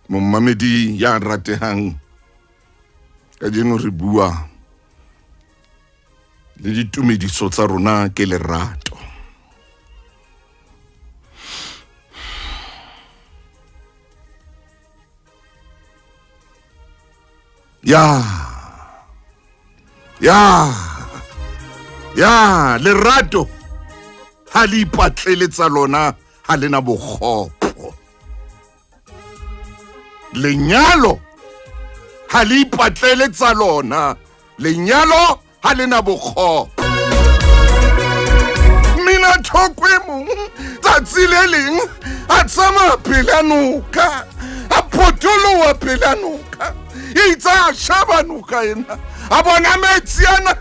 Momamedi ya ratehang ka jeno re bua le ditumediso tsa rona ke Lerato. Ya Lerato ha le ipatleletsa lona ha lena bokgopo. Lenyalo ha le ipatleletsa lona, lenyalo ha lena bokgopo. Mina thokwe mong tsatsi le leng a tsama pelanuka, a potolo wa pelanuka, itsa shabanuka ena a bona metsi ana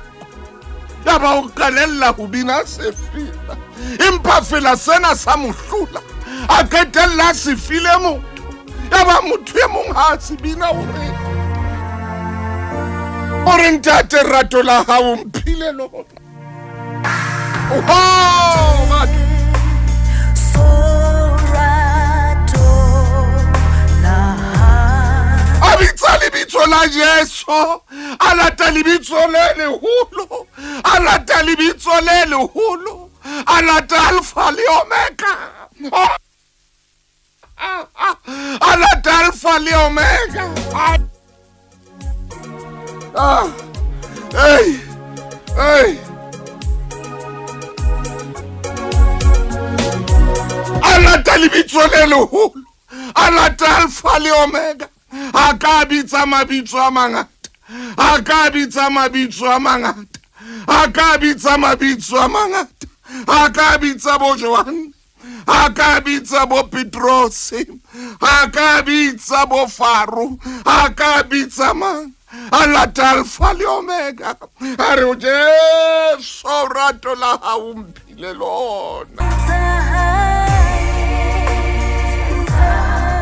ya ba o kalella ho bina sefila, empa fela sena sa mohlula a qetella se file motho ya ba motho e mong ha se bina o re ntate rato la hao mphile lona. Abitsa lebitso la Jesu, alata lebitso le leholo, alata lebitso le leholo, alata Alpha le Omega, alata Alpha le Omega. Hey. Alata lebitso le leholo, alata Alpha le Omega. Akabitsa mabitso a mangata, akabitsa mabitso a mangata, akabitsa mabitso a mangata, akabitsa bo Johan, akabitsa bo Petros, akabitsa bo Faru, akabitsa man, alata Alpha le Omega. Are o Jesu rato la hao mphile lona.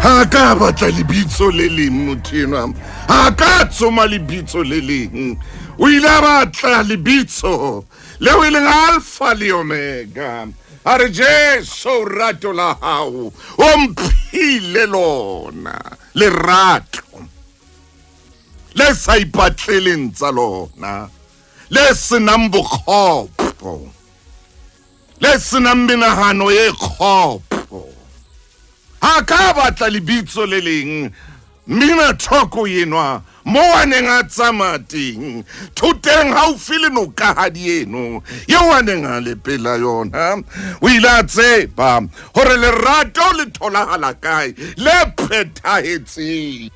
Haka batla lebitso le leng motho enwa, haka tsoma lebitso le leng, o ile a batla lebitso leo e leng Alpha le Omega. A re Jesu rato la hao o mphile lona, Lerato le sa ipatleleng tsa lona, le senang bokgopo, le senang menahano e kgopo. Haka batla lebitso le leng, mina thoko yenwa mo a neng a tsamaya teng thoteng haufi le nokahadi eno yeo a neng a lepela yona. O ile a tseba hore lerato le tholagala kae, le phethahetseng.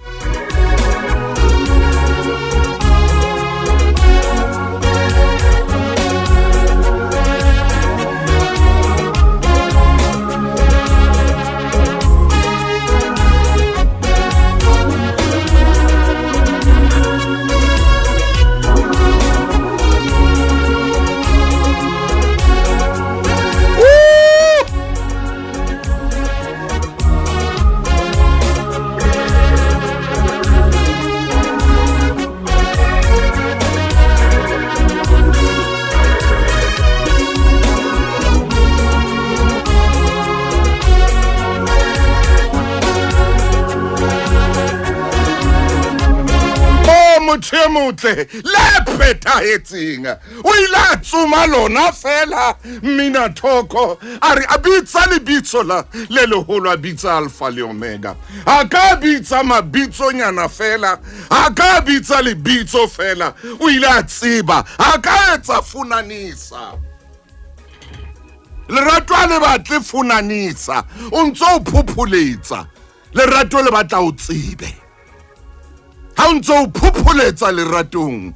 Motle le phethahetseng o ile a tsoma lona fela. Mina thoko a re a bitsa lebitso la le leholo, a bitsa Alpha le Omega. A ka bitsa mabitso nyana fela, a ka bitsa lebitso fela. O ile a tseba a ka etsa funanisa. Lerato a le batle funanisa, o ntso o phuphuletsa. Lerato le batla o tsebe. Ha o ntso o phuphuletsa leratong,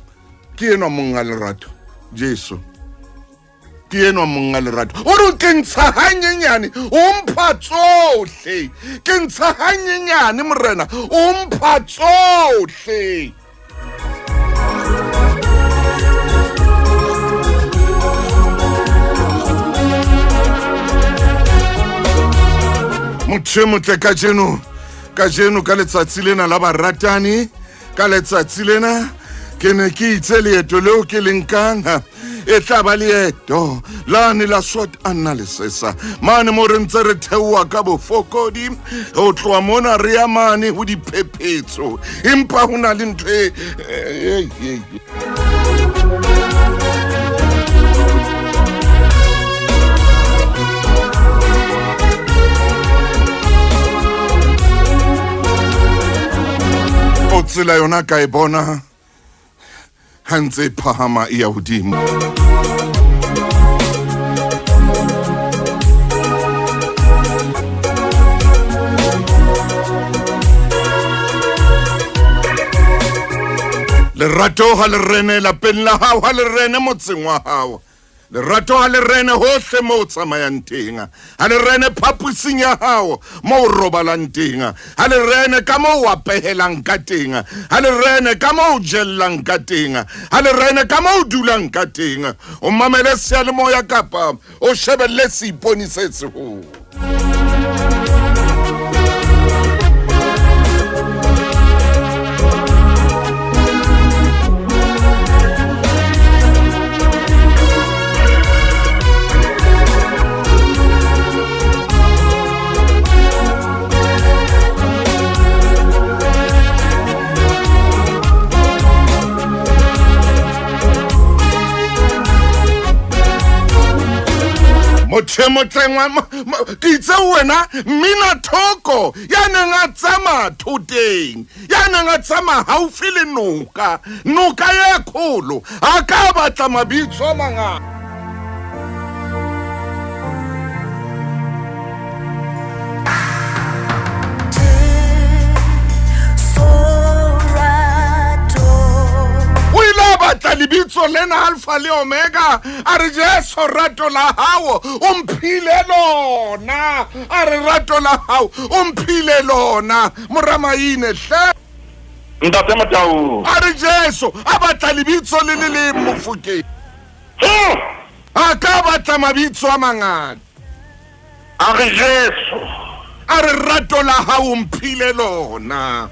ke enwa monga lerato Jesu, ke enwa monga lerato. O re ke ntsha hanyenyane o mpha tsohle, ke ntsha hanyenyane morena o mpha tsohle. Motho motle ka jeno ka letsatsi lena la baratani, ka letsatsi lena ke ne ke itse leeto leo ke lenkang e tla ba leeto lane la SWOT analysis mane mo re ntse re theoa ka bofokodi o tloa mona re ya mane ho diphephetso empa ho na le ntho o tsela yona ka e bona ha ntse phahama e ya hodimo. Lerato ha le rene lapeng la hao, ha le rene motseng wa hao. Lerato ha le rene hohle mo o tsamayang teng, ha le rene phaposing ya hao mo o robalang teng, ha le rene ka mo o apehelang ka teng, ha le rene ka mo o jellang ka teng, ha le rene ka mo o dulang ka teng. O mamele seyalemoya kapa o shebelle seiponi se seholo. Ke itse wena mmina thoko ya neng a tsama thoteng, ya neng a tsama haufi le noka ye kgolo a ka batla mabitso a mangata. Batla lebitso lena Alpha le Omega a re Jesu rato la hao o mphile lona, a re rato la hao o mphile lona moramaine hle Ntate Matau a re Jesu a batla lebitso le mofokeng a ka batla mabitso a mangata a re Jesu a re rato la hao o mphile lona.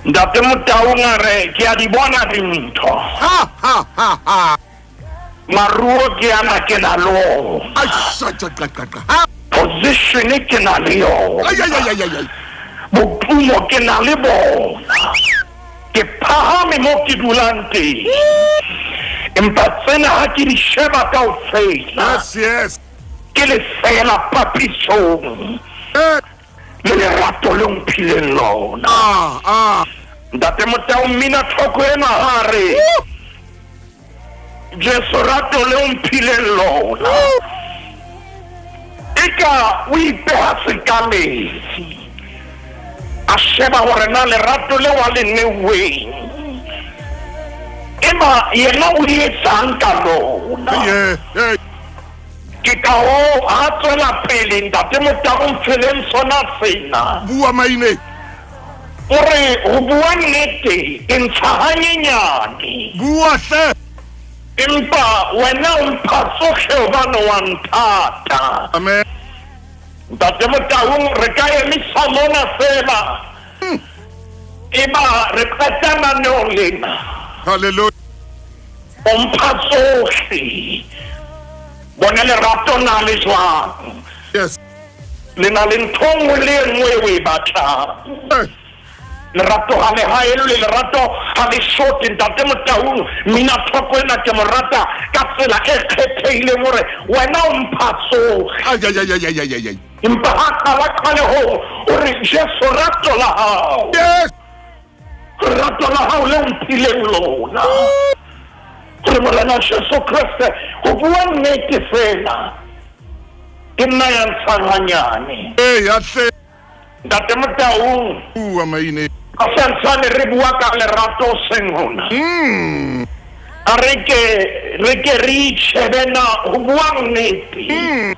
Ntate Matau ngare ke a di bona dintho maruo ke ana ke na lo position ke na le yo bopumo ke na le bona ke phahame mo ke dulang teng empa tsena ha ke di sheba kaofela yes ke le fela papisong le lerato le mphileng lona. Ntate Matau mmina thoko ena hare Jesu rato le mphileng lona eka o ipeha sekalesi a sheba hore na lerato le wa le neuweng ema yena o di etsang ka lona ke ka ho ha tswela pele Ntate Matau mphileng sona sena bua maine ore ho bua nnete e ntsha hanyenyane bua hle empa wena o mpha tsohle hobane wa nthata. Amen. Ntate Matau re ka emisa mona fela eba re qeta naneong lena. Hallelujah. O mpha tsohle bona lerato na le jwang yes le na le ntho nngwe le nngwe o e batlang. Lerato ha le haelo le lerato ha le shoti Ntate Matau mina thoko ena ke mo rata ka tsela e kgethehileng hore wena o mpha tsohle empa ha qala ho ore Jesu rato la hao yes rato la hao le mphileng lona re Morena Jesu Kriste ho bua nnete fela ke nna ya ntshang hanyane ya hle Ntate Matau bua maine Asansane re bua ka lerato sengona a re ke re shebena ho bua nnete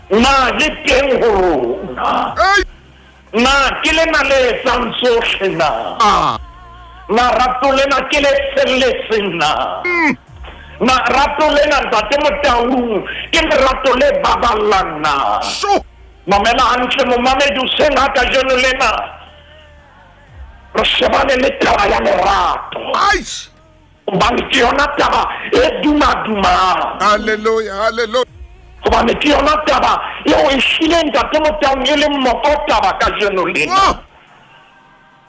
na le teng ho rona na ke le na le tsohle na rato lena ke le tselletseng na rato lena Ntate Matau ke lerato le baballang na mamela hantle mo mamedu senga ka jeno lena re shebane le taba ya lerato Hobane ke yona taba e duma-dumang. Hallelujah, hallelujah. Hobane ke yona taba eo e hlileng ntate Motaung e le mmoko taba kajeno lena.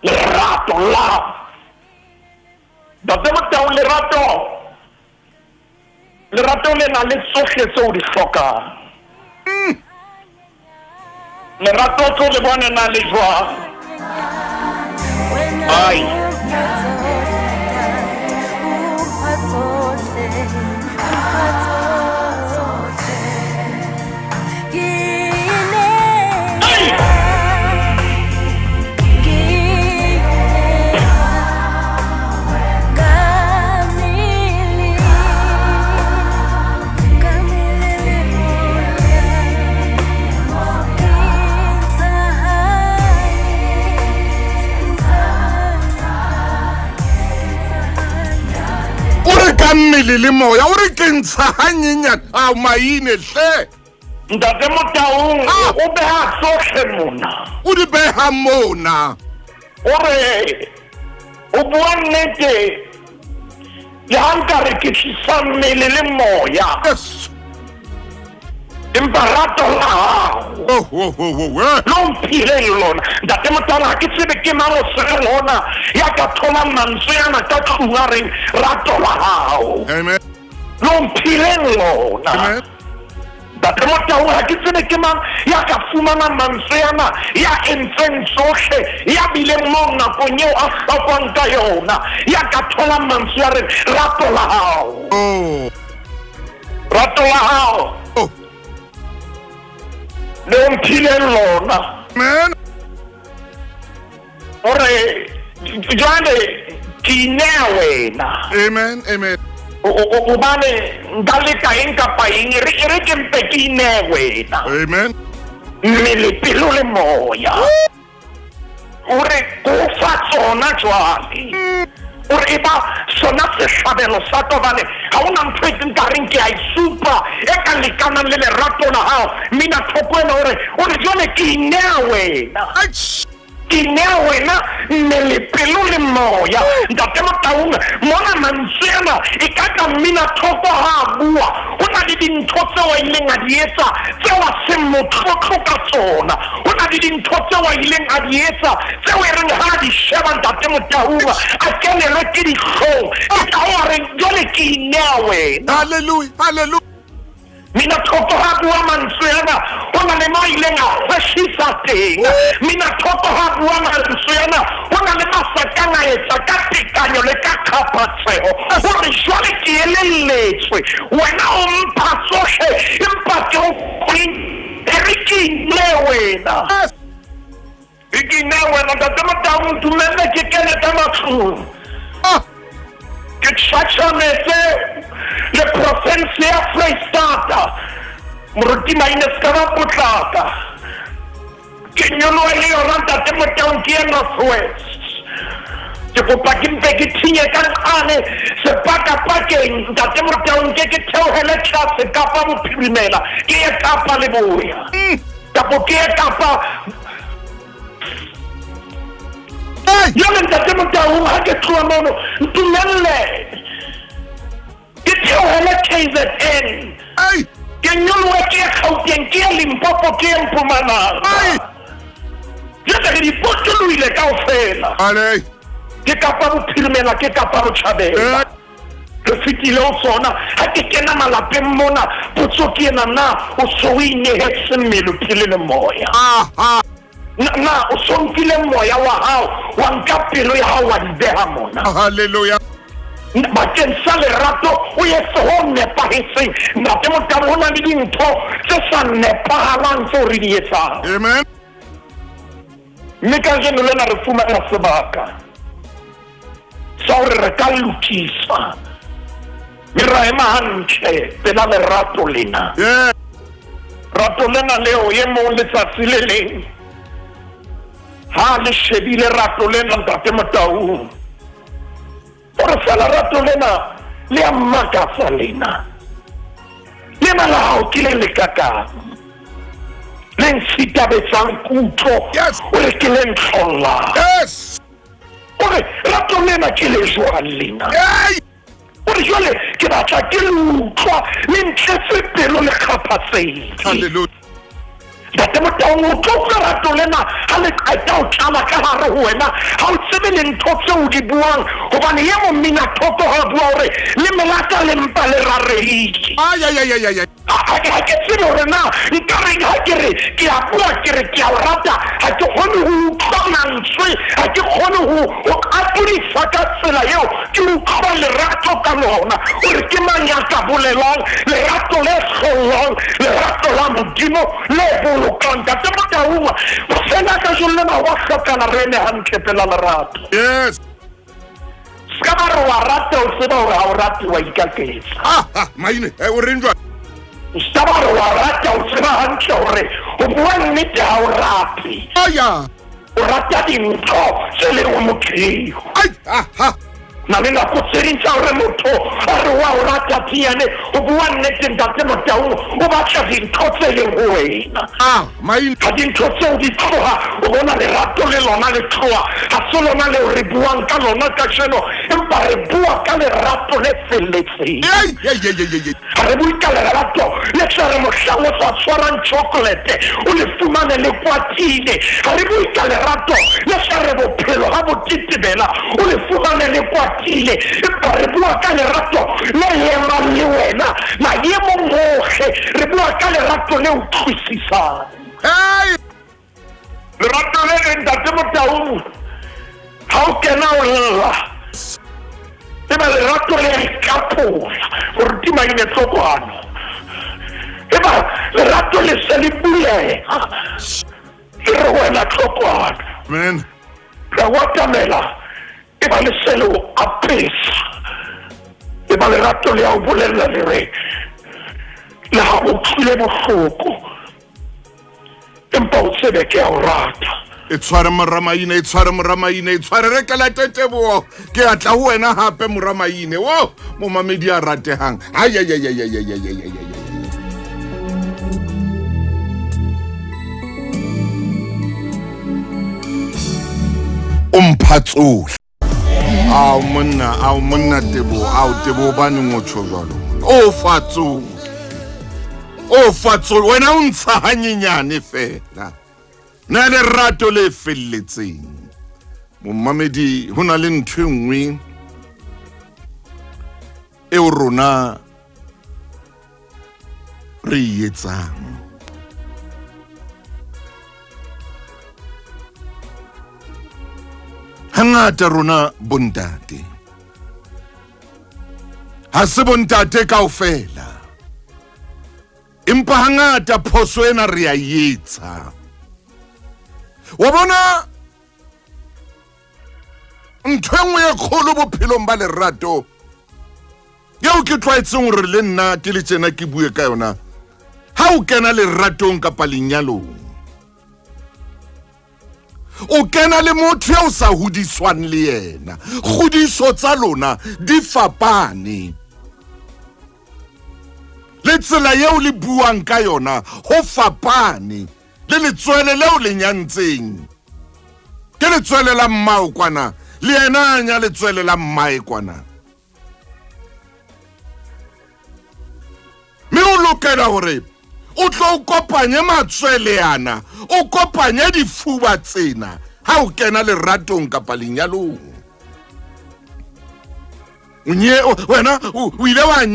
Lerato, love. Ntate Motaung, lerato lena le tsohle tseo di hlokang. Lerato tlo le bone na le jwang. Ai. Mmele le moya o re ke ntsha hanyenya a maine hle. Ntate Motaung o beha tsohle mona. O di beha mona. O re o bua nnete le ha nka re ke tlisa mmele le moya. Yes. Empa rato la hao lo mphile lona. Ntate Motaung ha ke tsebe ke mang o sere lona ya ka thola mantswe ana ka tlung a reng rato la hao. Amen. Lo mphile lona. Amen. Ntate Motaung ha ke tsebe ke mang ya ka fumana mantswe ana ya entseng tsohle ya bileng mo nakong eo a hlokwang ka yona ya ka thola mantswe a reng rato la hao. Rato la hao. Le mphile lona. Amen. Ore jwale ke inea wena. Amen, amen. Hobane nka leka eng kapa eng re ke mpe ke inea wena. Amen. Mmele, pelo le moya. Ore ko fa tsona jwale. Ore e ba sona sehlabelo sa tobane ha ona ntho e nkareng ke a isupa e ka lekanang le lerato la hao. Mina thoko ena ore jwale ke inea wena. Ke inea wena mmele, pelo le moya. Ntate Motaung mona mantswe ana e ka ka mina thoko ha bua ho na le dintho tseo a ileng a di etsa tseo a seng motlotlo ka tsona. Ho na le dintho tseo a ileng a di etsa tseo e reng ha di sheba Ntate Motaung a kenelwe ke dihlong. E ka o re jwale ke inea wena. Hallelujah, hallelujah. Mina thoko ha bua mantswe ana ho na le mo ileng a hweshisa teng. Mina thoko ha bua mantswe ana ho na le masakang a etsa ka tekanyo le ka kgaphatseho hore jwale ke elelletswe wena o mpha tsohle empa ke o re ke inea wena. Ke inea wena. Ntate Motaung dumelle ke kene ka matlong ke tjhatjhametse le province ya Freistata moruti maine ska ba potlaka ke nyolohe le yona Ntate Motaung ke North West. Ke kopa ke mpe ke thinye ka ane sepakapakeng Ntate Motaung ke theohele tlase Kapa Bophirimela ke ye Kapa Leboya kapo ke ye Kapa. Jwale Ntate Motaung ha ke tloha mono ntumelle ke theohele KZN ke nyolohe ke ye Gauteng ke ye Limpopo ke ye Mpumalanga. Jwale re dipotoloile kaofela ke Kapa Bophirimela ke Kapa Botjhabela. Re fitile ho tsona ha ke kena malapeng mona potso ke ena na o so o inehetse mmele, phele le moya. Na o sonkile moya wa hao wa nka pelo ya hao wa di beha mona. Hallelujah. Bakeng sa lerato o etse ho nepahetseng. Ntate Motaung ho na le dintho tse sa nepahalang tseo re di etsang. Amen. Mme ka jeno lena re fumana sebaka sa hore re ka lokisa mme ra ema hantle pela lerato lena. Rato lena leo ye mong letsatsi le leng ha le shebile rato lena Ntate Motaung ore fela rato lena le a mmakatsa lena la hao ke le lekakang le nshitabetsang kutlo ore ke le ntlollang ore rato lena ke le jwang lena jwale ke batla ke utlwa le ntletse pelo le kgaphatsedi. Hallelujah. Ntate Motaung o tlo Lerato lena ha le qeta ho tlala ka hare ho wena ha o tsebe le ntho tseo di buang hobane ye mo mmina thoko ha bua hore le melata le mpa le rarehile. Ay. Ha ke tsebe hore na nkareng ha ke re ke a bua ke re ke a o rata ha ke kgone ho utlwa mantswe ha ke kgone ho apodisa ka tsela eo ke utlwa lerato ka lona hore ke mang ya ka bolelang lerato le hlollang lerato la modimo le bolokang. Ntate Motaung sena ka jolo lena wa hlokana re ene hantle pela lerato. Yes. Ska ba re wa rata o tseba hore ha o rate wa ikaketsa. Maine, o reng jwang? Ska ba re wa rata o tseba hantle hore o bua nnete ha o rate. Aya. O rata dintho tse leng ho motheo. Ay, na le nako tse ding tsa hore motho a re wa o rata tiane o bua nnete Ntate Motaung o batla dintho tse leng ho wena. Maine. Ha dintho tseo di tloha o bona lerato le lona le tloha ha se lona leo re buang ka lona kajeno empa re bua ka lerato le felletseng. Ha re bue ka lerato le tla re mohlang o sa tshwarang chocolate o le fumane le kwatile. Ha re bue ka lerato le tla re bophelo ha bo titibela o le fumane le kwatile. Empa re bua ka lerato le emang le wena maemong ohle re bua ka lerato le utlwisisang. Lerato le Ntate Motaung ha o kena o lla eba lerato le ikapola hore di maine tsokwana eba lerato le se le bulega le re wena tsokwana Man. re watamela eba le se le o apesa eba lerato le a o bolelela le re le ha o tlile bohloko empa o tsebe ke a o rata. E tshware Moramaine, e tshware re ka la Teteboho ke a tla ho wena hape Moramaine. Wo mo mamedi a ratehang. Ay. Umphatsohle. Ao monna Teboho bane ngotsho jwalo. O fatso wena o ntsha hanyenyane fela. Na lerato le felletseng. Momamedi hona le ntho engwe e o rona re etsang. Hangata rona bontate ha se bontate kaofela empa hangata phoso ena re a etsa. Wa bona ntho engwe e kgolo bophelong ba lerato yeo ke tlwaetseng hore le nna ke le tsena ke bue ka yona ha o kena leratong kapa lenyalong o kena le motho ya o sa hodiswang le yena. Kgodiso tsa lona di fapane le tsela yeo le buang ka yona ho fapane le letswele leo le nyantseng ke letswele la mmao kwana le yena anya letswele la mmae kwana. Me o lokela hore o tlo kopanye matswele ana o kopanye difuba tsena ha o kena leratong kapa lenyalong. Wena o ile wa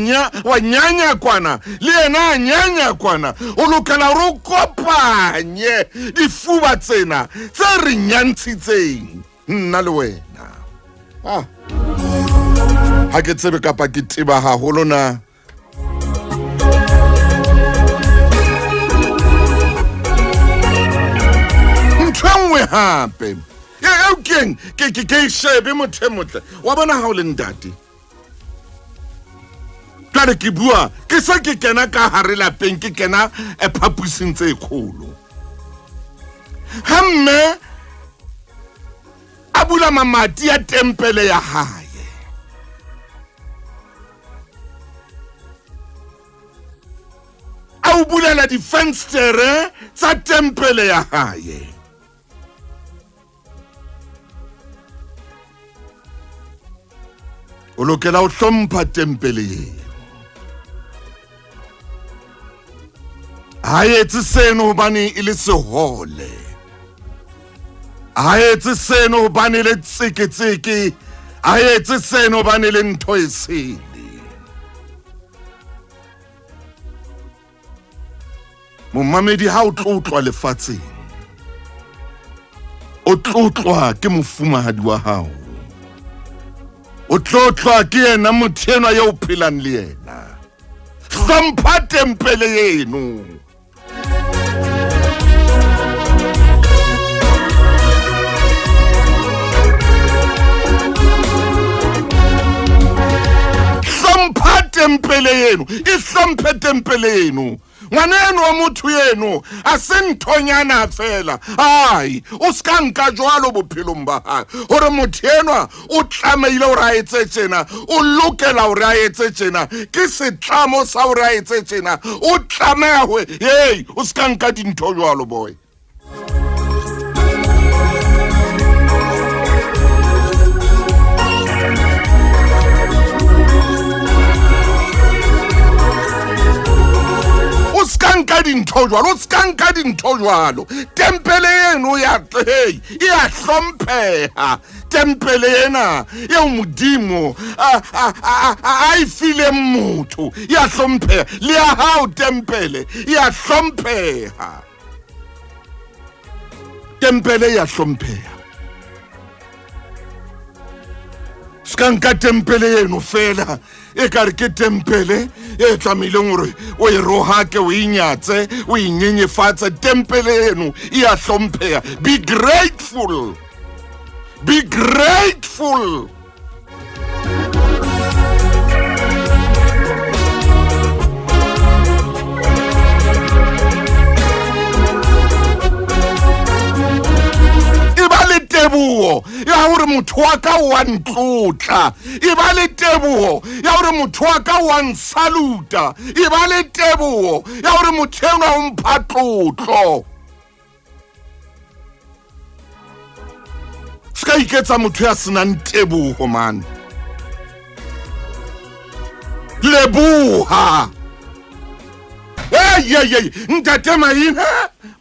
nyanya kwana le yena a nyanya kwana o lokela hore o kopanye difuba tsena tse re nyantshitseng nna le wena. Ha ke tsebe kapa ke tiba haholo na. Ntwengwe hape e keng ke shebe motho motle wa bona ha o le ntate tla ke bua ke sa ke kena ka hare lapeng ke kena phapusing tse kgolo hamme a bula mamati ya tempele ya hae a o bulela difenstere tsa tempele ya hae. o lokela ho hlompha tempele eo. Ha etse seno hobane e le sehole, ha etse seno hobane le tseketseke, ha etse seno hobane le ntho e sele. Momamedi ha o tlotlwa lefatsheng, o tlotlwa ke mofumahadi wa hao, o tlotlwa ke yena motho enwa eo phelang le yena. Hlompha tempele eno. Hlompha tempele eno, e hlomphe tempele eno. Ngwaneno wa motho eno a se nthonyana fela. Ai, o ska nka jwalo bophelong ba hae hore motho enwa o tlameile hore a etse tjena, o lokela hore a etse tjena, ke setlamo sa hore a etse tjena, o tlameha ho hey, o ska nka dintho jwalo boy. O skanka dintho jwalo, tempele eno ya hey, ya hlompheha. Tempele ena ya modimo a ifile motho ya hlompheha, le ya hao tempele ya hlompheha. Tempele ya hlompheha. Skanka tempele eno fela e kare ke tempele e tlamileng hore o e rohake, o inyatse, o inyenyefatse. Tempele eno e a hlompheha. Be grateful, be grateful. Teboho ya hore motho wa ka wa ntlotla, e ba le teboho ya hore motho wa ka wa nsaluta, e ba le teboho ya hore motho enwa o mpha tlotlo. Ska iketsa motho ya senang teboho man. Leboha. Hey, ntate Maina,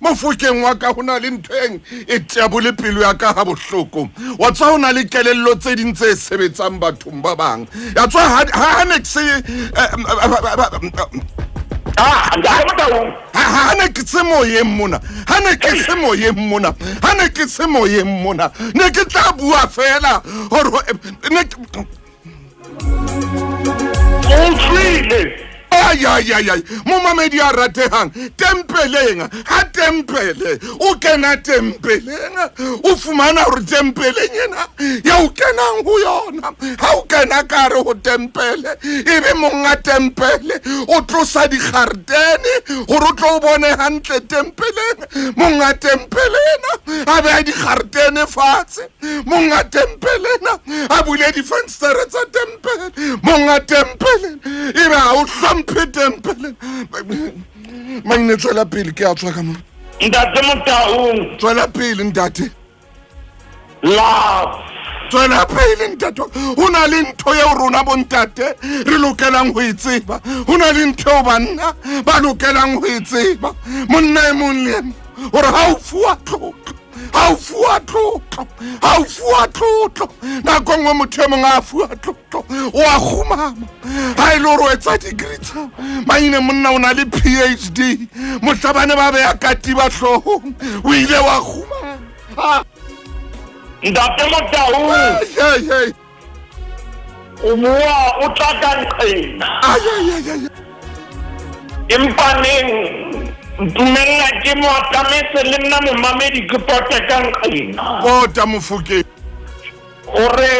mofokeng wa ka hona le nthweng e tabole pelo ya ka ha bohloko. Wa tswa hona le kelello tse ding tse sebetsang bathong ba bang. Ya tswa ha ne se hane ke se moyeng mona, ne ke tla bua fela hore ne Ay, momamedi a ratehang, tempeleng, ha tempele, o kena tempeleng, o fumana hore tempeleng ena ya o kenang ho yona, ha o kena kare ho tempele, ebe monga tempele o tlosa dikgaretene hore o tlo bone hantle tempeleng. Monga tempele ena a beha dikgaretene fatshe, monga tempele ena a bule difenstere tsa tempele, monga tempele ebe ha o hlomphe tempele. Maine tswela pele ke a tswa ka mo. Ntate Motaung. Tswela pele ntate. Love. Tswela pele ntate. Ho na le ntho ya rona bontate re lokelang ho e tseba. Ho na le ntho banna ba lokelang ho e tseba. Monna e mong le hore ha o fuwa tlotlo, ha o fuwa tlotlo, nako nngwe motho e mong a fuwa tlotlo o a khumama. Ha ile hore o etsa degree tsa Maine monna o na le PhD, mohlabane ba beya katiba hloohong, o ile wa khumama. Ntate Motaung. Hey. O bua o tla ka nqena. Ay. Empaneng ntumella ke mo atametse le nna momamedi ke pote ka nqena. Bota Mofokeng. Ore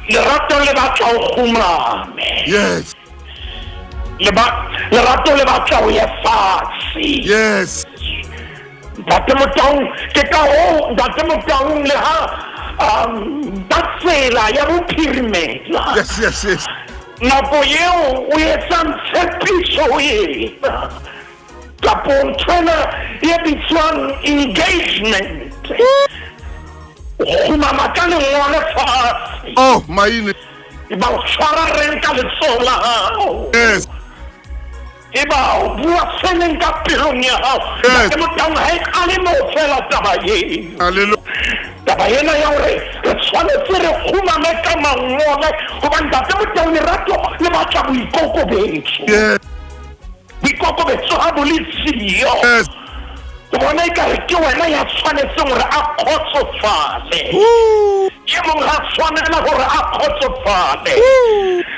Lerato le batla o khumame. Yes. Lerato le batla o ye fatshe. Yes. Ntate Motaung ke ka ho Ntate Motaung le ha batsela ya bophirimela. Yes. Nako yeo o etsa tshepiso ho yena. Kapo ntwena ye bitswang engagement. Khumama ka lengwalo fatshe. Oh, Maine. e ba o tshwara reng ka letsoho la hao. Yes. E ba o bua seneng ka pelong ya hao. Ntate Motaung ha e qale moo fela taba eno. Hallelujah. Taba ena ya hore re tshwanetse re kgumame ka mangole hobane Ntate Motaung lerato le batla boikokobetso. Yes. Boikokobetso ha bo le siyo. Yes. O bona ekare ke wena ya tshwanetseng hore a kgotsofale. Ke mong ha tshwanela hore a kgotsofale.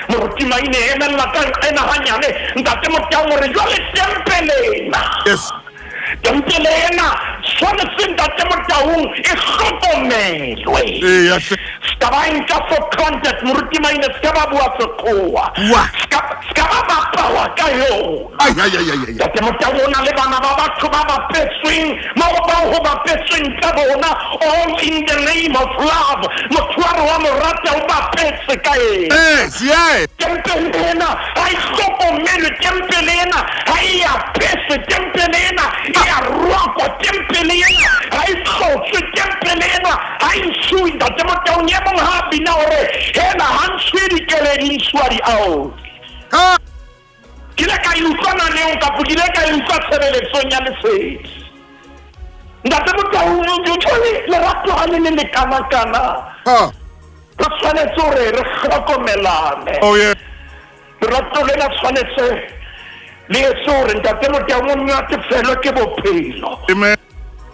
Moruti Maine emella ka ena hanyane Ntate Motaung hore jwale tempelena. Yes. Tempelena tshwanetse Ntate Motaung e hlokomelwe. Yes. Ska ba nka for content Moruti Maine ska ba bua sekgowa. Ska ba bapawa ka yona. Ay. Ntate Motaung o na le bana ba batho ba bapetsweng bao ho bapetsweng ka bona all in the name of love. Motshwaro wa morata o bapetse ka ena. Yes. Tempelena ha e hlokomelwe. Tempelena ha e apese. Tempelena e a rwakwa. Tempelena ha e hlotswe. Tempelena ha e nsui. Ntate Motaung ye mong ha bina hore hela ha nsui dikeledi nswari ao. Kile ka iutlwana leo kapo kile ka iutlwa tshebeletsong ya lesedi. Ntate Motaung o tshwane lerato ha le le kana. Re tshwanetse hore re hlokomelane. Oh yeah. Lerato le la tshwanetse le etse hore Ntate Motaung o natefelwe ke bophelo. Amen.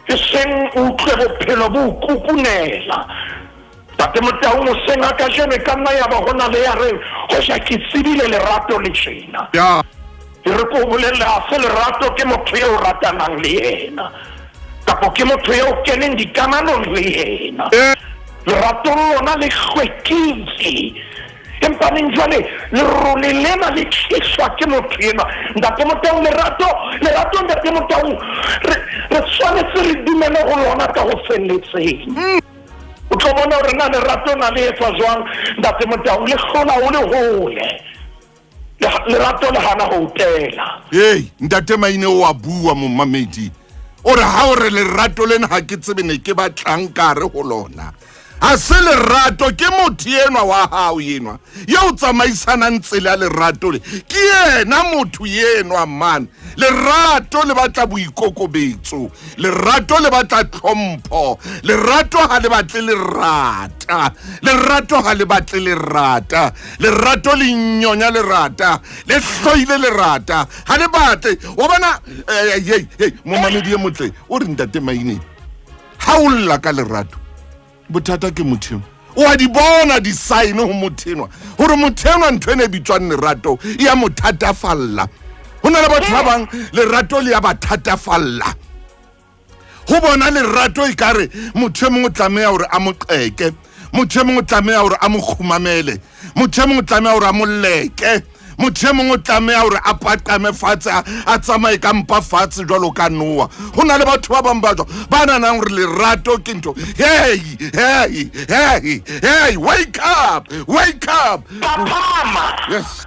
E seng utlwe bophelo bo kukunela. Ntate Motaung o senga ka jene ka nna ya ba hona le ya re ho ja ke tsebile lerato le tjena. Yeah. Re ko bolela a se lerato ke motho yo ratanang le yena. Kapo ke motho yo keneng dikamanong le yena. Lerato lona le hlwekile. Empa neng jwale le role lena le tliswa ke motho ena. Ntate Motaung lerato Ntate Motaung re tshwanetse re dumele ho lona ka ho felletseng. O tlo bona hore na lerato na le etsa jwang Ntate Motaung le kgona ho le hole. Lerato le hana ho tela. Hey, Ntate Maine wa bua momamedi. Ore ha o re lerato lena ha ke tsebe ne ke batlang ka re ho lona. A se lerato ke motho enwa wa hao enwa. Ye o tsamaisana ntsela lerato le. Ke yena motho enwa man. Lerato le batla boikokobetso. Lerato le batla tlhompho. Lerato ha le batle lerata. Lerato ha le batle lerata. Lerato le nyonya lerata. Le hloile lerata. Ha le batle. Wa bona hey momamedi e motle. O re Ntate Maine. Ha o lla ka lerato. Botata ke motho o a di bona di sign ho mothenwa hore mothenwa ntwe ne bitswang lerato ya mothatafalla. Hona le batho ba bang lerato le ya bathatafalla. Ho bona lerato e kare motho mongwe tlameha hore a mo qeke, motho mongwe tlameha hore a mo khumamele, motho mongwe tlameha hore a mo leke, motho mongwe tlameha hore a paqame fatshe a tsamaye ka mpa fatshe jwalo ka Noa. Hona le batho ba bang ba jwa ba nanang hore lerato ke ntho. Hey, wake up. Papa. Yes.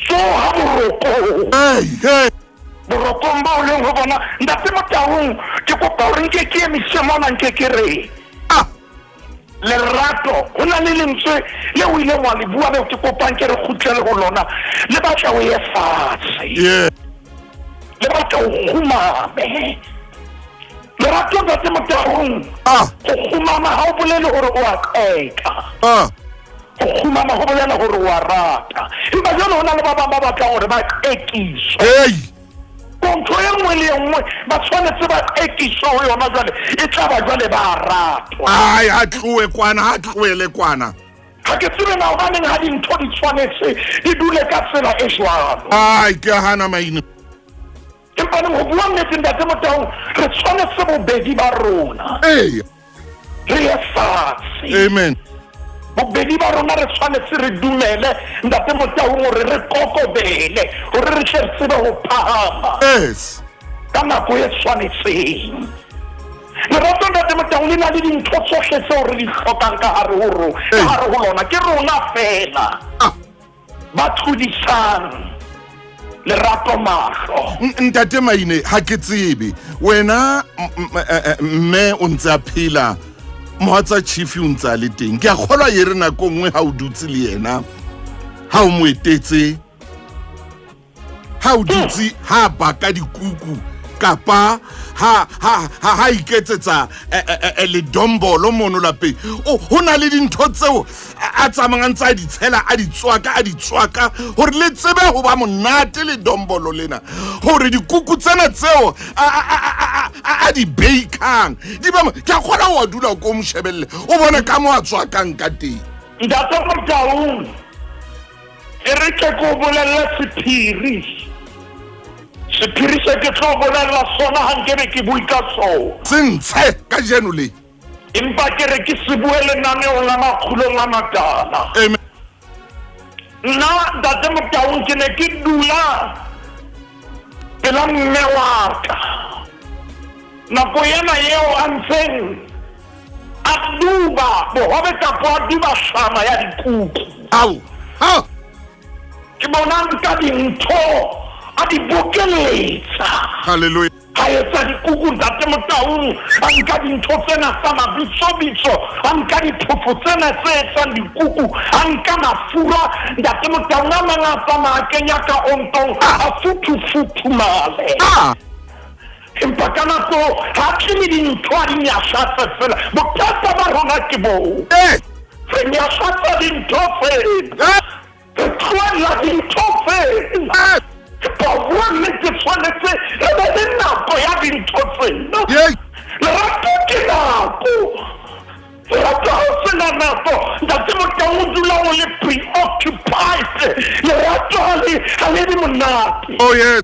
So ha boroko. Hey. Boroko mba o leng ho bona Ntate Motaung ke kopa hore nke ke emise mona nke ke re. Lerato hona le lentswe le o ile wa le bua le ke kopang ke re khutlele ho lona le batla o ye fatshe. Yeah. Le batla o khumame. Lerato Ntate Motaung go khumama ha o bolele hore o a qeka. Go khumama ho bolela hore o a rata. Empa jalo hona le ba bang ba batla hore ba qekiswe. Hey. Kontho e nngwe le nngwe ba tshwanetse ba qekiswe ho yona jwale e tla ba jwale ba ratwa. Ai ha tloe kwana ha tloele kwana. Ha ke tsebe na ba neng ha dintho di tshwanetse di dule ka tsela e jwalo. Ai ke hana Maine. Empa neng ho bua nnete Ntate Motaung re tshwanetse bobedi ba rona. Hey. Re ye fatshe. Amen. Bobedi ba rona re tshwanetse re dumele Ntate Motaung hore re kokobele hore re tsebe ho phahama. Yes. Ka nako e tshwanetseng. Lerato Ntate Motaung le na le dintho tsohle tseo re di hlokang ka hare ho lona ke rona fela ba tlhodisang lerato mahlo. Ntate Maine ha ke tsebe wena mme o ntse a phela mohatsa chief o ntse a le teng ke a kgolwa ye re nako nngwe ha o dutse le yena ha o mo etetse ha o dutse ha baka dikuku kapa ha iketsetsa le dombolo mono lapeng ho na le dintho tseo a tsamayang tsa di tshela a di tswaka hore le tsebe ho ba monate le dombolo lena hore dikuku tsena tseo a di bakang di ba ke a kgona wa dula ko mshebelle o bone ka mo a tswakang ka teng ntate Motaung e re ke go bolella sephiri se ke tlo bolella sona ha nkebe ke bui ka so sentshe ka jeno le empa ke re ke se bue lenaneo la Makgulong A Matala. Amen. Nna ntate Motaung ke ne ke dula pela mme wa ka nako ena eo a ntseng a duba bohobe kapo a duba hlama ya dikuku au ke bona nka dintho a di bokeletsa hallelujah ha etsa dikuku ntate Motaung a nka dintho tsena tsa mabitsobitso a nka diphofo tsena tse etsang dikuku a nka mafura ntate Motaung a mangata ma kenya ka ontong a futhumale empa ka nako ha tlile dintho a di nyashatsa fela bothata ba rona ke boo re nyashatsa dintho fela re tlohella dintho fela ba bua nnete tshwanetse re be le nako ya dintho tsena lerato ke nako lerato ha o sena nako ntate Motaung o dula o le preoccupied lerato ha le di monate oh yes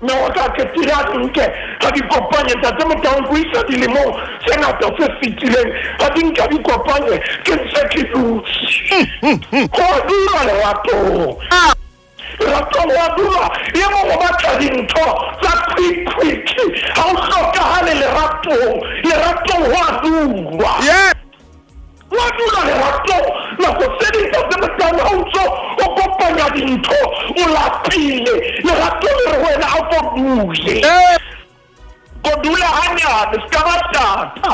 me wa ka ke tira nke ha di kopanye ntate Motaung go isa dilemo se ngata se fitileng ha di nka di kopanye ke ntse ke dutse go dula lerato Lerato wa dula ye mo go batla dintho tsa quick ha o hlokahale lerato wa dula wa dula lerato nako se di ntate Motaung ha o ntso o kopanya dintho o lapile lerato le re wena a go dule go dula hanyane se ka batata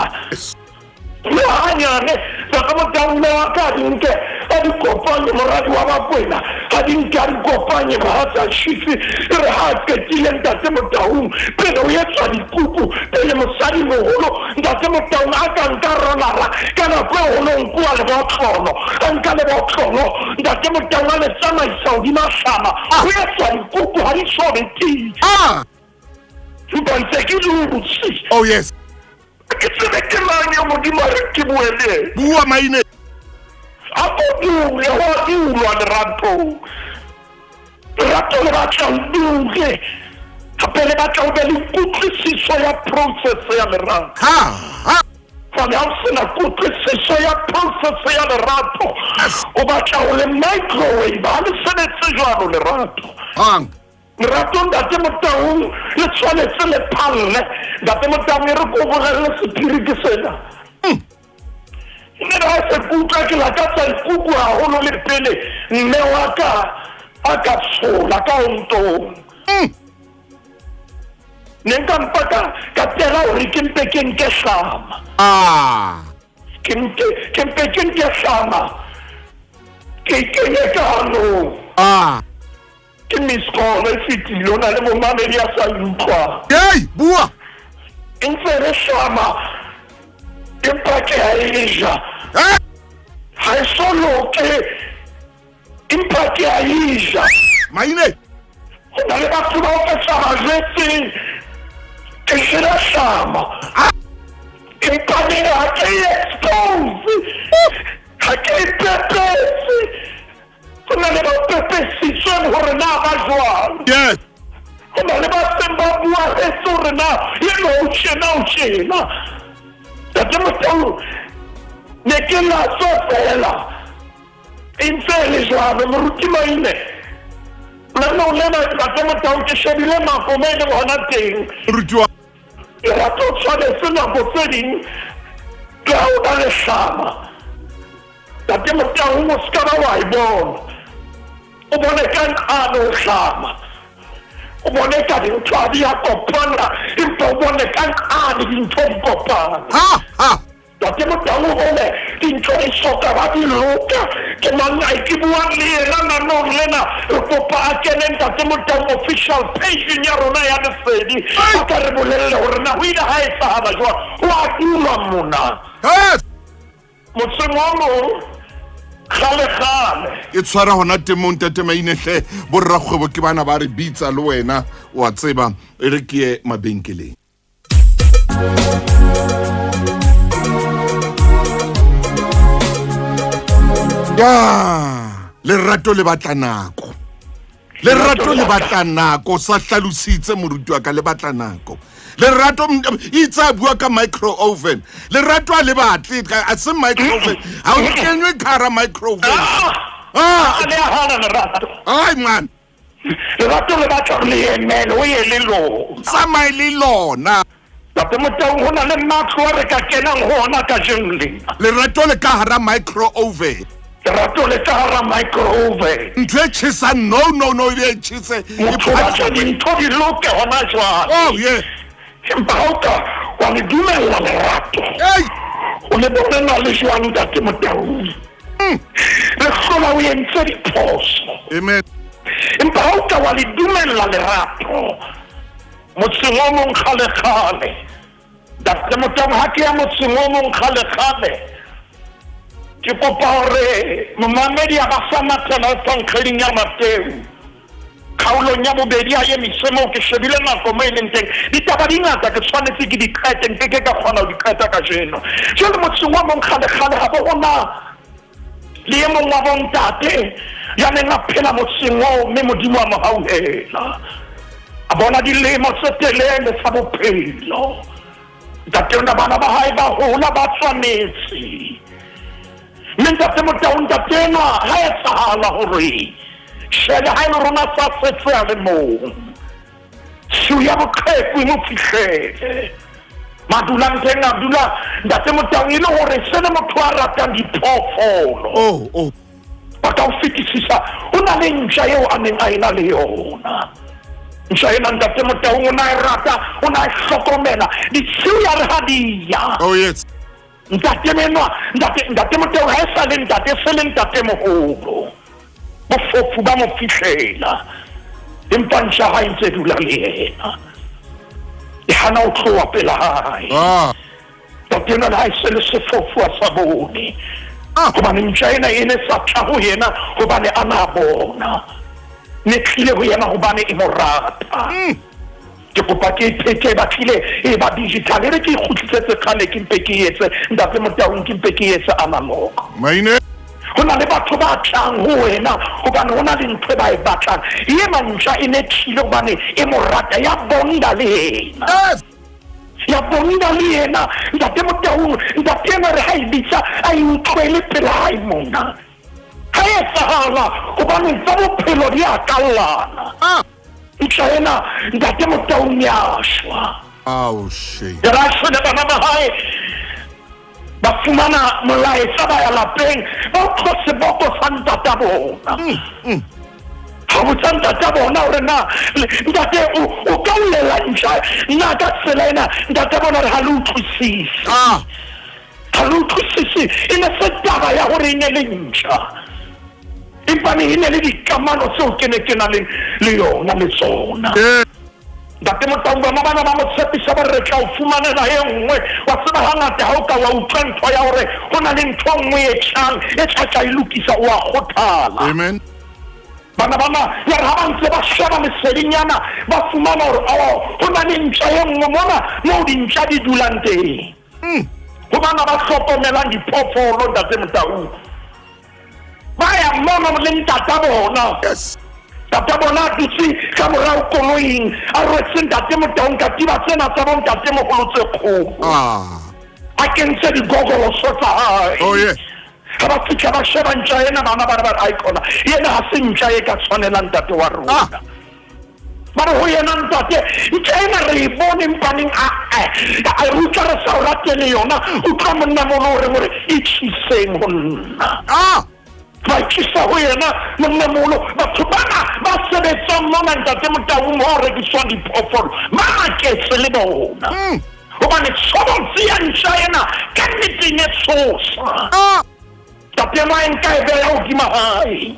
le hanyane ntate Motaung wa ka dinke a di kopanye moradi wa bakwena a di nka di kopanye mohatsa shifi re ha qetile ntate Motaung pele o etsa dikuku pele mosadi moholo ntate Motaung a ka nka rolara ka nako e holo nkua le botlolo a nka le botlolo ntate Motaung a le tsamaisa hodima hlama o etsa dikuku ha di sobetile empa ntse ke dutse oh yes ke tsebe ke mang ya modimo re ke buele bua maine a go dule wa dulwa lerato le batla o dule gape le batla o be le kutlwisiso ya process ya lerato fane ha o sena kutlwisiso ya process ya lerato o batla o le microwave ha le sebetse jwalo lerato lerato ntate Motaung le tshwanetse le phalle ntate Motaung e re ko bogelle sephiri ke sena mme ha se kutlwa ke lakatsa ikuku haholo le pele mme wa ka a ka tshola ka ontong ne nka mpaka ka tela hore ke mpe ke nke hlama ke mpe ke nke hlama ke kenye ka hanong ke miskolo e fetile o na le bomamedi a sa utlwa bua ntse re hlama empa ke a e ja ha e so loke empa ke a e ja maine go na le batho ba o fetsa bajetseng ke shela hlama empa ne ha ke e expose ha ke e pepese go na le ba pepesitsweng gore na ba jwang go na le ba seng ba bua etse gore na ye no o tjena ntate Motaung ne ke la so fela ntse le jwalo moruti maine nna o lena ntate Motaung ke shebile nako me le bona teng lerato o tshwanetse nako tse ding ke ha o na le hlama ntate Motaung o ska ba wa e bona o bone ka ano hlama o bone ka dintho a di a kopana empa o bone ka ano dintho di kopana ntate Motaung hole dintho di soka ba di loka ke mang a ke buang le yena nanong lena re kopa a kene ntate Motaung official page ya rona ya lesedi a ka re bolelle hore na ho ile ha e sahaba jwa wa dula mona motseng wa mo khale e tshwara hona temong tate Mainehle borra kgwebo ke bana ba re bitsa le wena wa tseba e re ke mabenkeleng Lerato le batla nako sa hlalositse moruti wa ka le batla nako Lerato itsa bua ka micro oven Lerato a le batle a se micro oven ha o kenywe khara micro oven le hana Lerato ai man Lerato le batla le emele o ye le lo sa mai le lona ntate Motaung hona le matlo re ka kenang hona ka jengling Lerato le ka hara micro oven Lerato le ka hara microwave ntwe chisa no e chise motho ba tla dintho di loke hona jwale oh yeah empa hauka wa le dumella Lerato o le bona le jwang ntate Motaung re kgola o entse diphoso amen empa hauka wa le dumella Lerato motseng o mong kgale ntate Motaung ha ke ya motseng o mong kgale ke kopa hore momamedi a ba fa mathela pankgeling ya Mateu kgaolong ya bobedi a ye misemo ke shebile nako mo e leng teng ditaba di ngata ke tshwanetse ke di qete nke ke ka kgona ho di qeta ka jeno jwale motseng wa mong kgale ha bo hona le e mong wa bontate ya neng a phela motseng oo mme modimo a mo hauhela a bona dilemo tse telele tsa bophelo ntate ona bana ba hae ba hola ba tshwanetse ntate Motaung ntate enwa ha e tsahala hore shele ha e rona sa setse a le mong su ya boqheku mo fihlele madulang teng a dula ntate Motaung ile hore se le motho a ratang diphoofolo ba ka o fetisisa o na le ntja eo a neng a ena le yona ntja ena ntate Motaung o na e rata o na e hlokomela ditshiu ya re ha di ya oh yes ntate Motaung ha e sa le ntate se le ntate moholo bofofu ba mo fihlela empa ntja ha e ntse dula le yena e hana o tloha pela hae ntate ena ha e se le sefofu a sa bone hobane ntja ena e ne sa tla ho yena hobane a na bona ne tlile ho yena hobane e mo rata ke kopa ke phete ba tlile e ba digital re ke khutlitsetse khale ke mpe ke etse ntate Motaung ke mpe ke etse analog maine hona le batho ba tlang ho wena hobane hona le ntwe ba e batlang ye mantja e ne tlile hobane e mo rata ya bonda le yena ya bonda le yena ntate Motaung ntate ena re ha e bitsa a e utlwele pela hae mona ha e sahala hobane tsa bophelo di a kallana China ntate Motaung ya shwa shame ya shwa le bana ba hae ba fumana molaetsa ba ya lapeng ba khose boko santa tabona ha botsa ntate bona hore na ntate o ka ulela ntja nna ka selena ntate bona re ha le utlwisisi ha le utlwisisi ene se taba ya hore ene le ntja impane ene le dikamano tseo ke ne ke na le yona le tsona ntate Motaung ba bana ba mo tshepisa ba re tla o fumanela e nngwe wa tseba hangata ha o ka wa utlwa ntho ya hore ho na le ntho nngwe e tla e lokisa wa kgothala amen bana ya ha ba ntse ba sheba lesedinyana ba fumana hore ho na le ntja e nngwe mona mo dintja di dulang teng ho bana ba hlokomelang diphoofolo ntate Motaung Baya mama le ntata bona tata bona dutse ka morao koloing a rwetse ntate Motaung ka tiba tsena tsa bon ntate mogolo tse kgolo a kentse digogolo tsa hae oh yeah ha ba fitla ba sheba ntja ena bana ba icona yena ha se ntja e ka tshwanela ntate wa rona bara ho yena ntate ntja ena re bone mpaneng a ruta re sa ratele yona o tla monna mono hore e tshitseng honna ba tshisa ho yena monnamolo batho bana ba sebetsa mona ntate Motaung ho rekiswa diphoofolo ba ke se le bona hobane tshobotsi ya ntja ena ka meeting e tshosa tate ma nka e beya hodima hae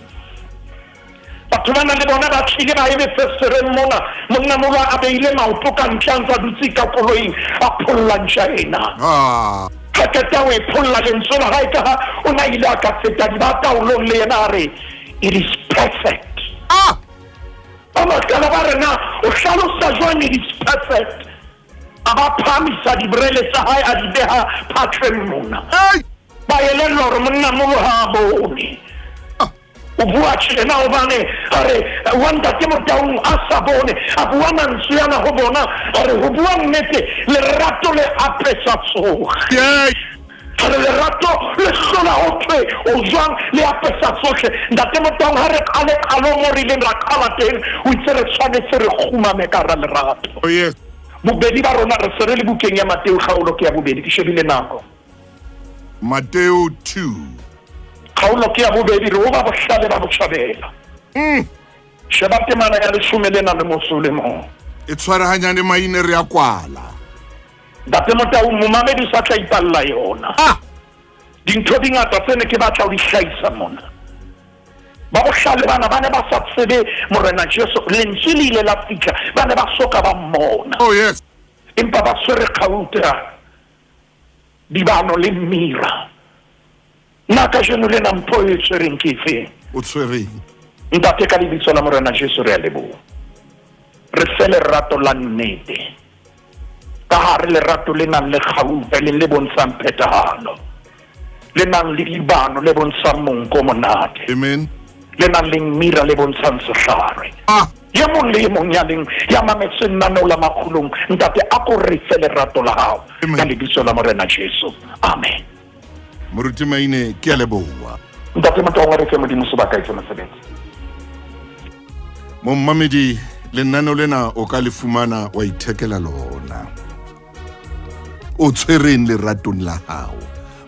batho ba na le bona ba tshile ba ebe fesereng mona monnamolo a beile maoto ka ntle a ntse a dutse ka koloing a pholla ntja ena ga keta o e pholla lentswe la gae ka ga o na ile a ka feta dibataolong le yena a re it is perfect ba makala ba rena o hlalosa jwang it is perfect a ba phamisa dibrele tsa hae a di beha phatleng mona ba elellwa gore monnamolo ga a bone o bua tšhelena gobane a re wanta ke motaung a sa bone a bua mantswe yana go bona a re go bua nnete lerato le apesa tsoge a re lerato le hlola gotlhe o jwang le apesa tsotlhe ntate motaung ga re kale kalo mo rileng ra kala teng o itse re tshwanetse re kgumame ka ra lerato bobedi ba rona re sere le bukeng ya Mateo kgaolo ke ya bobedi ke shebile nako Mateo 2 kgaolo ke ya bobedi re o ba bohlale ba botšhabela sheba temana ya lesome le na le mosolemo e tshwaraganyane maine re ya kwala ntate motaung momamedi sa tla ipalela yona dintho dingata tsene ke batla o di hlahisa mona ba bohlale bana ba ne ba sa tsebe morena Jesu lentswe le ile la fitlha ba ne ba soka ba mmona empa ba swere kgauta dibano le mmira nna ka jeno le na mpho e tshwereng ke efe o tshwereng ntate ka lebitso la morena Jesu re a leboha re fe lerato la nnete ka gare lerato le nang le kgauta le bontshang phethagalo le nang le dibano le bontshang monko monate amen le nang le mmira le bontshang sehlare ye mong le ye mong ya leng ya mametse nnaneo la Makgulong ntate a ko re fe lerato la gago ka lebitso la morena Jesu amen moruti maine ke a leboha ntate motaung re fe modimo sebaka e mosebetsi mommamedi lenaneo lena o ka le fumana wa ithekela lona o tshwereng leratong la hao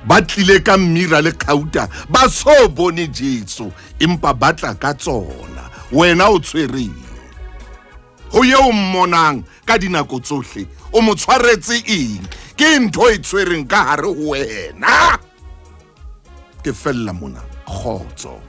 ba tlile ka mmira le kgauta ba so bone Jesu empa batla ka tsona wena o tshwereng ho ye o mmonang ka dinako tsohle o mo tshwaretse eng ke ntho e tshwereng ka hare ho wena ke fella mona khotso